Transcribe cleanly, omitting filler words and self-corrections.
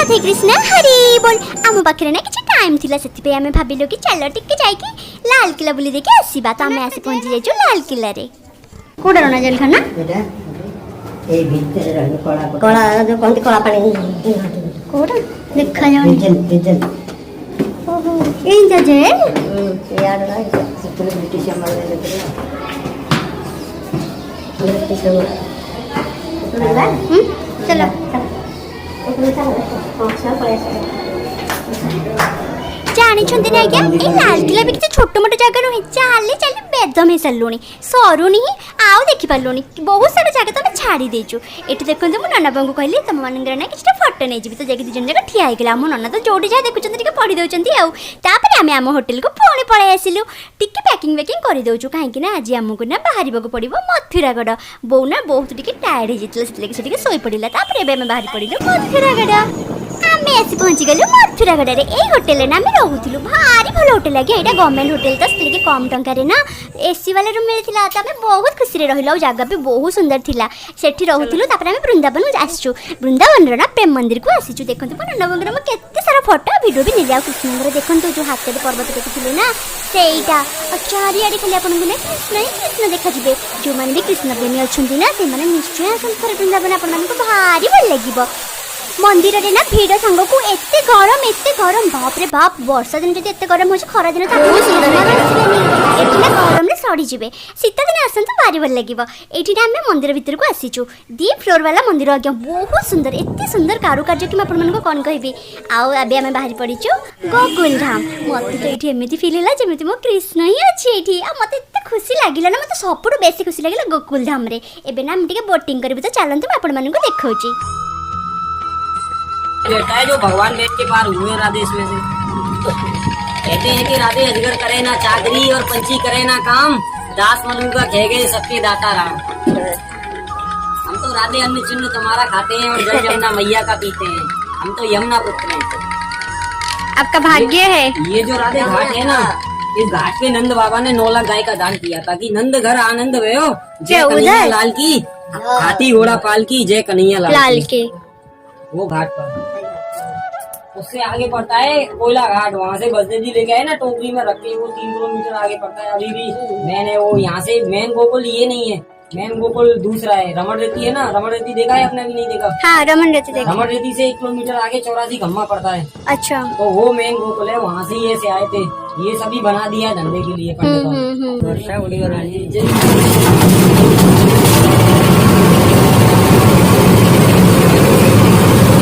राधे कृष्ण हरि बोल आम पाखे ना किसी टाइम थिला सेति आमे भाबिलो कि चलो टिके जाई कि लाल किला बुली देके आसीबा तो आमे आसी पहुंची जाइछु लाल किला रे कोडा रना जल खाना बेटा ए भीतर रहने कोला जो कोंती कोला पानी कोडा देखा जाओ पिजन ओहो इन जजे यार ना सिक्कों ब्रिटिश हमारे लेते हैं ब्रिटिश लोग चलो जानी छुंदी नहीं क्या ए लाल किला भी किसी छोटे मोटे जगह नुहे चाले चाले बेदम हे सल्लुनी सरुनी आउ देखि पालुनी बहुत सारा जगह तो मैं छाड़ी देछु एठी देखन मु नन्ना बांगु कहली तम मानंगर ना किछटा फोटो नै जिबि तो जाके दुजन जगह ठिया हे गेला मु नन्ना तो जोडी जा देखु चंदी के पड़ी दउचंती आउ तापर आमे आम होटल को पुणी पळे आसिलु टिके पैकिंग वेकिंग करि दउछु काहे कि ना आज हमकु ना बाहरी बगु पड़िबो मथुरागड बौ ना बहुत टिके टायर्ड हे जितले सेतले से टिके सोई पड़िला तापर एबे हम बाहरी पड़िलु मथुरागड आमे आसी पहुंची गलु मथुरागड रे ए होटल ना आमे रहउथिलु भारी भलो होटल लागे एटा गवर्नमेंट होटल त स्त्री के कम टंका रे ना एसी वाला रूम मिलथिला त आमे बहुत खुशी रे रहिलौ जगह भी बहुत सुंदर थिला सेठी रहउथिलु तापर आमे वृंदावन आसीछु वृंदावन रे ना प्रेम मंदिर को आसीछु देखंतु नंदनगर में केते सारा फोटो वीडियो भी निजाउ कृष्णगर देखंतु जो हाथ रे पर्वत देखिथिलु ना सेईटा चारि आडी खाली आपन गुने कृष्ण देखा जिबे जो माने भी कृष्ण प्रेमी अछंती ना से माने निश्चय संस्कार वृंदावन आपन माने को भारी भल लागिबो मंदिर रे ना भीड़ सांग को एते गरम बाप रे बाप वर्षा दिन जदि एते गरम होछ खरा दिन त एठी ना गरम रे सड़ी जिवे शीत दिन आसन तो भारी भल लागिबो एठी ना हम मंदिर भीतर को आसीचु दी फ्लोर वाला मंदिर आज्ञा बहुत सुंदर एते सुंदर कारुकार्य कि आपण मन को कोन कहबी आउ अबे हम बाहर पड़ीचु गोकुल धाम मते तो एठी एमिति फील हैला जेमिति मो कृष्ण ही अछि एठी आ मते एते खुशी लागिला ना मते सबुठ बेसी खुशी लागिला गोकुल धाम रे एबे ना हम टिके बोटिंग करबी तो चलंतु आपण मन को देखौची कहता है जो भगवान वेद के पार हुए राधे इसमें से कहते हैं कि राधे अजगर करे ना चादरी और पंछी करे ना काम दास मनु का कह गए सबके दाता राम। हम तो राधे अन्न चिन्ह तुम्हारा खाते हैं और जल यमुना मैया का पीते हैं हम तो यमुना पुत्र हैं। आपका भाग्य है ये जो राधे घाट है ना इस घाट पे नंद बाबा ने 9 लाख गाय का दान किया था कि नंद घर आनंद भयो जय कन्हैया लाल की हाथी घोड़ा पाल की जय कन्हैया लाल की वो घाट पर उससे आगे पड़ता है कोयला घाट वहाँ से बसदे जी लेके आए ना टोकरी में रख के वो 3 किलोमीटर आगे पड़ता है अभी भी मैंने वो यहाँ से मेन गोकुल ये नहीं है मेन गोकुल दूसरा है रमण रेती है ना रमण रेती देखा है आपने भी नहीं देखा हाँ रमण रेती देखा रमण रेती से 1 किलोमीटर आगे 84 खम्मा पड़ता है अच्छा तो वो मेन गोकुल है वहाँ से ये से आए थे ये सभी बना दिया धंधे के लिए पंडित